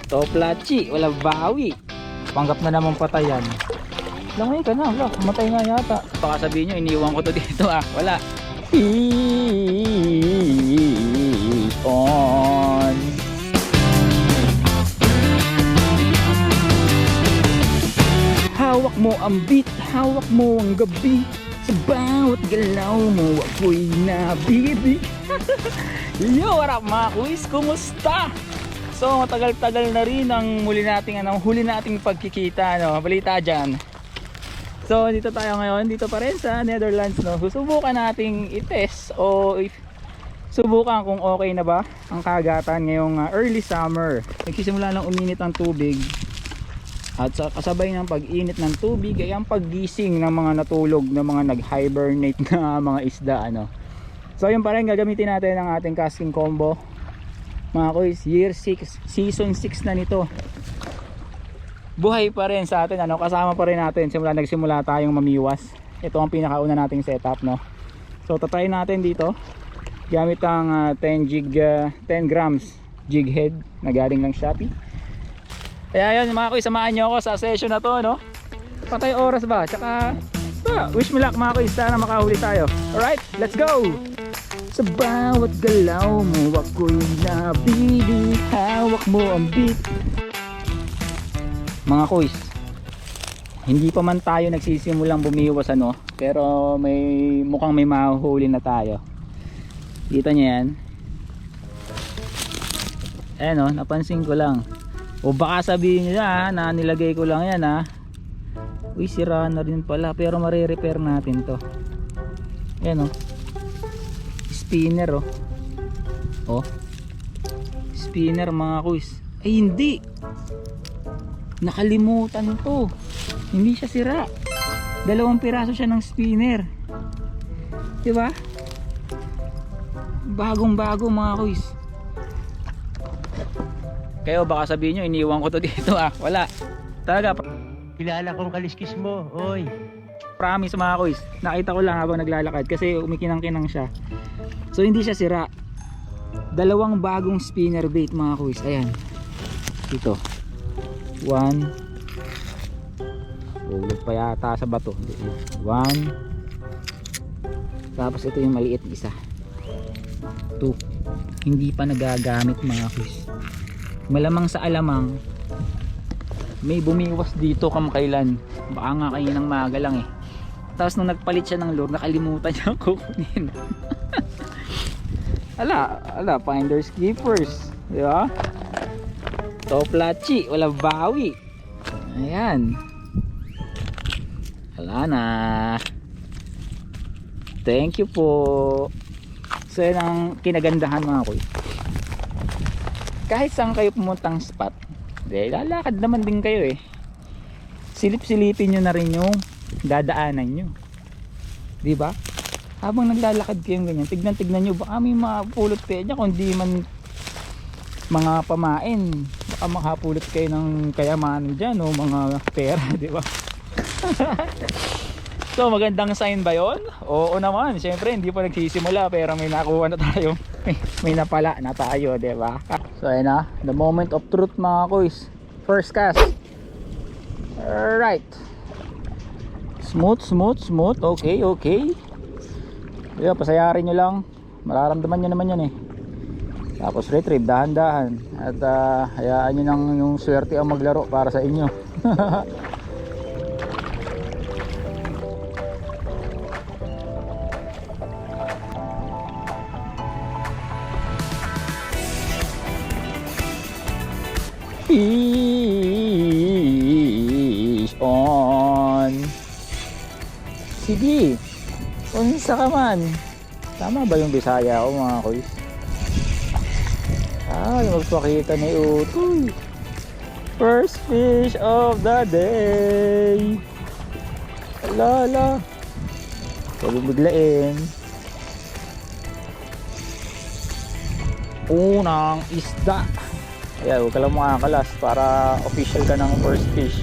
Toplachi, wala bawi. Panggap na naman patayan. Langoy ka na, wala, kumatay nga yata. Baka sabihin nyo, iniwan ko to dito wala. Fish on. Hawak mo ang beat, hawak mo ang gabi. Sa bawat galaw mo ako'y nabibig. Yo, what up mga kuis? Kumusta? So, matagal-tagal na rin ang huli nating pagkikita, no? Balita dyan. So, dito tayo ngayon, dito pa rin sa Netherlands, no? Susubukan nating i-test o subukan kung okay na ba ang kagatan ngayong early summer. Nagsisimula lang uminit ang tubig. At sa kasabay ng pag-init ng tubig ay ang paggising ng mga natulog, ng mga nag-hibernate na mga isda, ano. So yun pa rin, gagamitin natin ang ating casting combo. Mga kuys, year 6, season 6 na nito. Buhay pa rin sa atin, ano, kasama pa rin natin nagsimula tayong mamiwas. Ito ang pinakauna nating setup, no. So tatry natin dito gamit ang 10 grams jig head na galing ng Shopee. Kaya yun mga kuy, samahan nyo ako sa session na to, no? Patay oras ba? Tsaka wish me luck mga kuy, sana makahuli tayo. Alright, let's go! Sa bawat galaw mo ako'y nabili. Hawak mo ang beat. Mga kuys, hindi pa man tayo nagsisimulang bumiwas, ano, pero mukhang may mahuhuli na tayo. Kita nyo yan? Ayan o, napansin ko lang. O baka sabihin nyo na nilagay ko lang yan uy, sira na rin pala, pero mare-repair natin to. Ayan o, spinner spinner mga kuys. Ay hindi, nakalimutan to, hindi siya sira. 2 piraso siya ng spinner, diba? Bagong bago mga kuys. Kayo baka sabihin nyo, iniwan ko to dito wala. Talaga, Kilala kong kaliskis mo, oy. promise mga kuys, nakita ko lang habang naglalakad kasi umikinang-kinang siya. So hindi siya sira. 2 bagong spinner bait mga kuys. Ayan, ito 1, ulog pa yata sa bato. 1, tapos ito yung maliit isa, 2. Hindi pa nagagamit mga kuys. Malamang sa alamang may bumiwas dito kamakailan, baka nga kaninang maaga lang tapos nung nagpalit siya ng lure, nakalimutan niya kukunin. ala, finders keepers, di ba? Toplachi, wala bawi. Ayan, wala na. Thank you po. So yan ang kinagandahan mga kuy, kahit saan kayo pumuntang spot, lalakad naman din kayo silip-silipin nyo na rin yung dadaanan nyo, diba? Habang naglalakad kayong ganyan, tignan nyo, baka may mapulot kayo dyan, kung di man mga pamain, baka makapulot kayo ng kayamanan dyan o mga pera, diba? So magandang sign ba yun? Oo naman, syempre hindi pa nagsisimula pero may nakuha na tayo, may napala na tayo, diba? So ayun na, the moment of truth mga kuys. First cast. Alright, smooth, okay. Diba, pasayarin nyo lang, mararamdaman nyo naman yan tapos retrieve dahan-dahan at hayaan nyo nang yung swerte ang maglaro para sa inyo. Fish on. Sige, unsa ka man. Tama ba yung Bisaya ko mga kuys? Magpakita ni Utoy. First fish of the day. Alala, huwag biglain. Unang isda. Ayan, huwag ka lang makakalas para official ka ng first fish.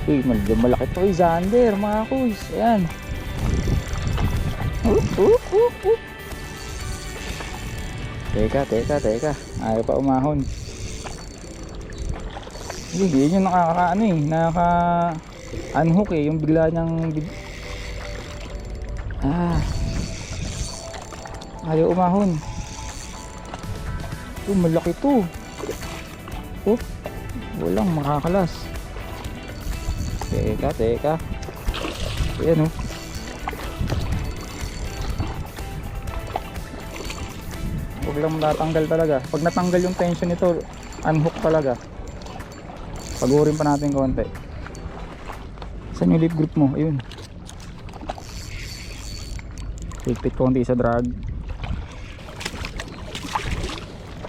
Uy, malaki to Xander mga kuys. Ayan. Teka. Ayaw pa umahon. Hindi yun nakaka-ano eh. Naka-unhook eh. Yung bigla niyang... Ayaw umahon. Malaki to. Walang makakalas. Teka. Ayan Huwag lang natanggal talaga. Pag natanggal yung tension nito, unhook talaga. Pagurin pa natin konti. Saan yung lip grip mo? Ayun. Higpit konti sa drag.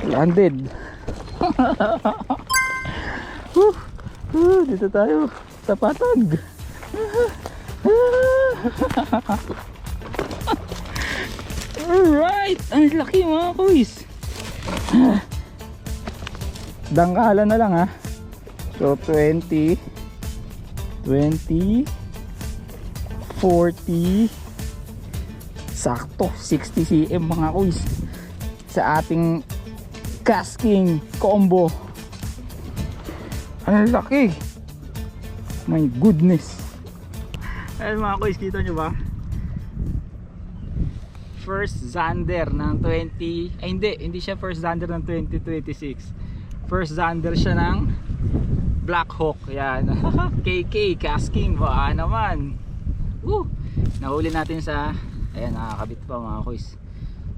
Landed. Dito tayo sa patag. Alright, ang laki mga kuys. Dangkalan na lang ha. So 20 40 sakto 60 cm mga kuys sa ating casking combo. Ang laki, my goodness. Ayun mga kuys, kita nyo ba? First Zander ng hindi siya first Zander ng 2026. First Zander siya ng Black Hawk. Yan. KK casking ba naman. Nahuli natin sa ayan, nakakabit pa mga kuys.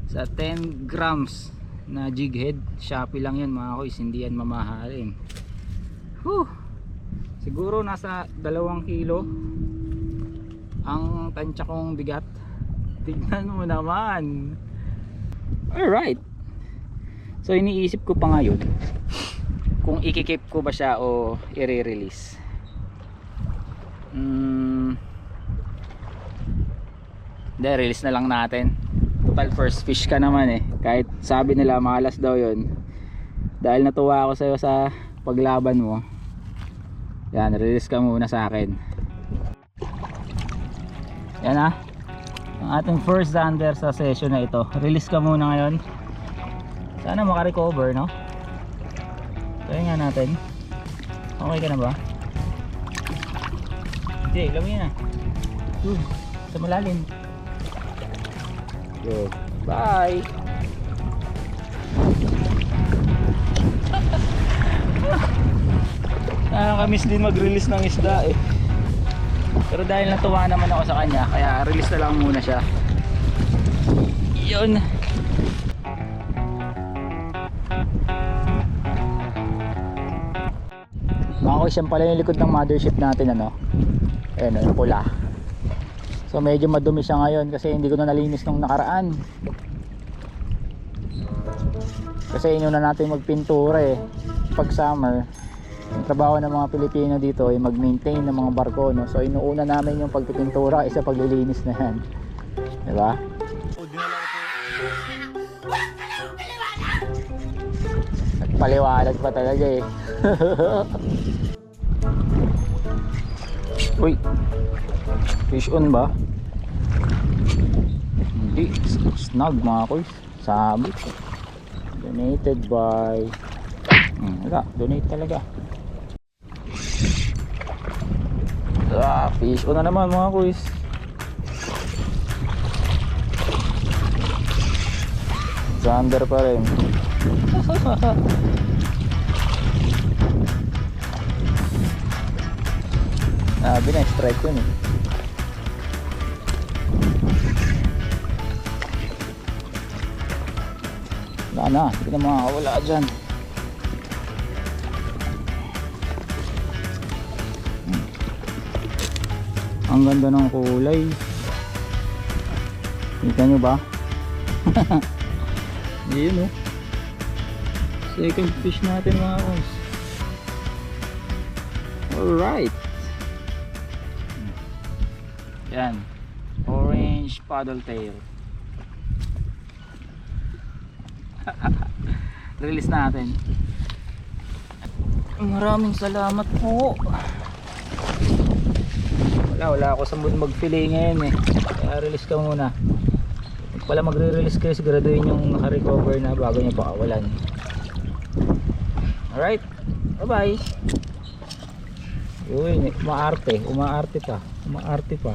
Sa 10 grams na jig head. Shopee lang yan mga kuys, hindi yan mamahalin. Siguro nasa 2 kilo ang tansya kong bigat. Tignan mo naman. Alright, so iniisip ko pa ngayon kung ikikip ko ba siya o i-release. Release na lang natin. Total first fish ka naman eh. Kahit sabi nila malas daw yun, dahil natuwa ako sa'yo sa paglaban mo, yan, release ka muna sa akin. Yan ang ating first Zander sa session na ito. Release ka muna ngayon. Sana makarecover, no? Kaya nga natin. Okay ka na ba? Hindi, lamin na. Sa malalim. Good. Bye. Nakakamiss din mag-release ng isda eh. Pero dahil natuwa naman ako sa kanya, kaya release na lang muna siya. Yun. Mga kuys, yan pala yung likod ng mothership natin, ano? Ayan, yung pula. So medyo madumi siya ngayon kasi hindi ko na nalinis nung nakaraan. Kasi inuna natin magpintura eh. Pag summer, yung trabaho ng mga Pilipino dito ay mag-maintain ng mga barko, no? So inuuna namin yung pagpipintura isa paglilinis na yan, diba? Nagpaliwanag pa talaga eh. Uy, fish on ba? Hindi, snag mga kuys. Sabi donated by wala, donate talaga. Fish on na naman mga kuys. Zander pa rin. Sabi na, strike yun eh. Wala na, hindi na makakawala dyan. Ang ganda ng kulay. Kita nyo ba? Yun oh. Second fish natin mga kuys. Alright. Yan, orange paddle tail. Release natin. Maraming salamat po. Wala ako sa mood mag-fillet ngayon eh. Kaya release ka muna. pala magre-release kayo, siguraduhin yung naka-recover na bago nyo pakawalan. Alright, bye bye. Uy, umaarte pa.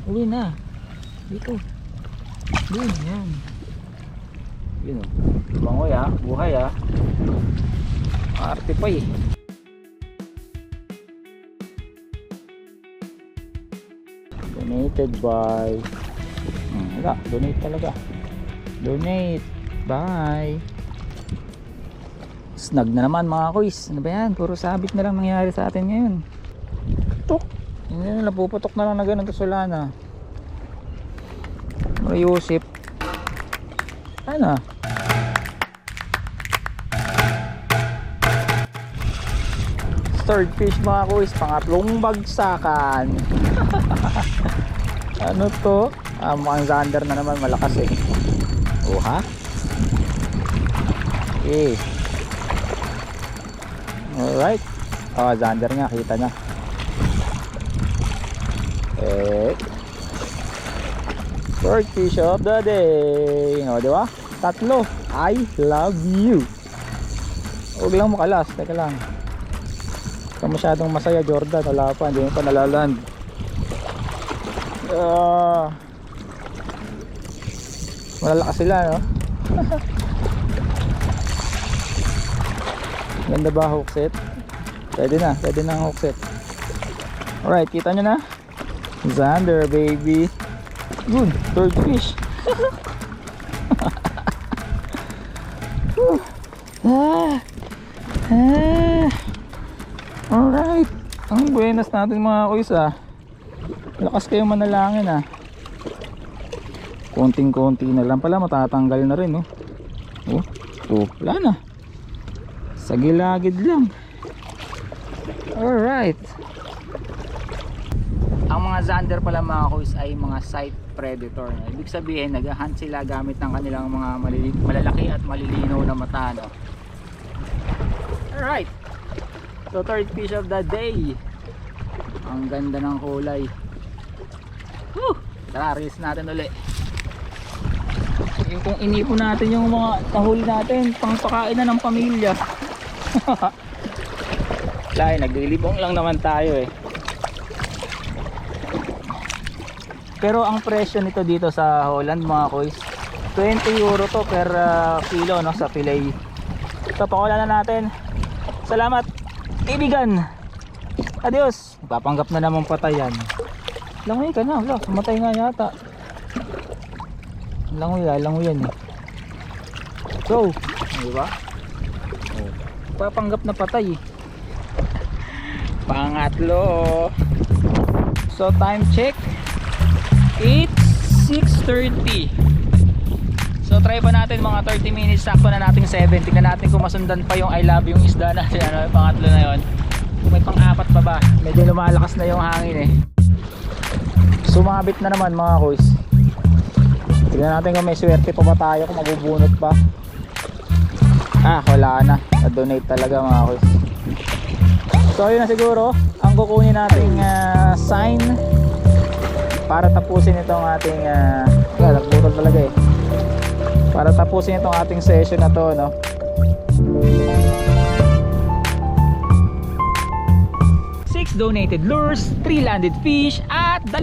Uwi na. Dito. Doon, yan. Yun o. Bangoy ha, buhay ha. Umaarte pa eh. Donated by wala, donate talaga. Donate. Bye. Snag na naman mga kuys. Ano ba yan? Puro sabit na lang nangyari sa atin ngayon. Tok. Hindi na napuputok na lang na ganun kasulana. Mariusip. Ano? Third fish mga kuys. Pangatlong bagsakan. Ano to? Mukhang zander na naman, malakas eh. Oh ha? Okay. Alright. Zander nga, kita na. Third fish of the day. Diba? Tatlo. I love you. Huwag lang makalas. Teka lang. Ikaw masyadong masaya, Jordan. Wala pa, hindi mo pa nalaland. Malalakas sila, no? Ganda ba hook set? Pwede na ang hook set. Alright, kita nyo na? Zander baby. Good, third fish. Alright, ang buenas natin mga kuys ah. Lakas kayong manalangin ah. Konting-konti na lang pala, matatanggal na rin oh. Wala na. Sa gilagid lang. Alright. Ang mga zander pala mga kuys ay mga site predator. Ibig sabihin nag-hunt sila gamit ng kanilang mga malalaki at malilinaw na mata, no? Alright. So third fish of the day. Ang ganda ng kulay. Tara, release natin ulit. Yung kung inipon natin yung mga nahuli natin, pangpakain na ng pamilya. Lain, naglilibong lang naman tayo eh. Pero ang presyo nito dito sa Holland mga kuys, 20 euro to per kilo, no, sa fillet. So pakulan na natin. Salamat kaibigan. Adios. Papanggap na naman patayan. Langoy ka na, wala, sumatay nga yata. Langoy yan eh. So, diba? Papanggap na patay eh. Pangatlo. So time check, it's 6:30. So try pa natin mga 30 minutes. Sakto na natin 7. Tingnan natin kung masundan pa yung I love yung isda natin. Ano, pangatlo na yon. May pang-apat pa ba? Medyo lumalakas na yung hangin eh. Sumabit na naman mga kuys. Tignan natin kung may swerte pa ba tayo, kung mabubunot pa. Wala na. Na-donate talaga mga kuys. So yun na siguro ang kukunin nating sign para tapusin itong ating nagbutol talaga eh. Para tapusin itong ating session na to, no? 6 donated lures, 3 landed fish at 2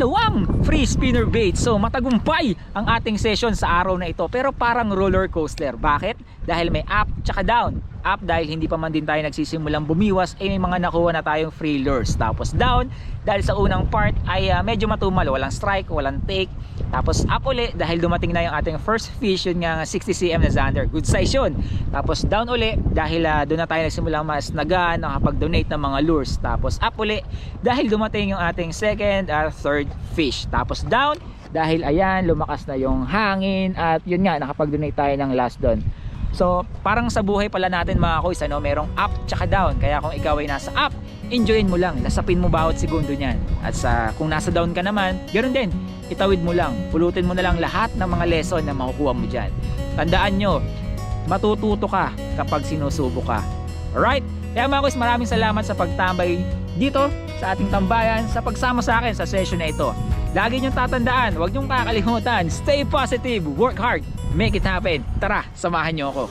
free spinner baits. So matagumpay ang ating session sa araw na ito, pero parang roller coaster. Bakit? Dahil may up tsaka down. Up dahil hindi pa man din tayo nagsisimulang bumiwas, may mga nakuha na tayong free lures. Tapos down dahil sa unang part ay medyo matumal, walang strike, walang take. Tapos up uli dahil dumating na yung ating first fish, yun nga 60 cm na zander, good size yun. Tapos down uli dahil doon na tayo nagsimulang mas nagaan, nakapag-donate ng mga lures. Tapos up uli dahil dumating yung ating second at third fish. Tapos down dahil ayan, lumakas na yung hangin at yun nga, nakapag-donate tayo ng last doon. So parang sa buhay pala natin mga kuys, ano, merong up tsaka down. Kaya kung ikaw ay nasa up, enjoyin mo lang, nasapin mo bawat segundo niyan. At kung nasa down ka naman, ganoon din, itawid mo lang, pulutin mo na lang lahat ng mga lesson na makukuha mo dyan. Tandaan nyo, matututo ka kapag sinusubo ka. Alright? Kaya mga kuys, maraming salamat sa pagtambay dito sa ating tambayan, sa pagsama sa akin sa session na ito. Lagi niyong tatandaan, huwag niyong kakalimutan. Stay positive, work hard, make it happen. Tara, samahan niyo ako.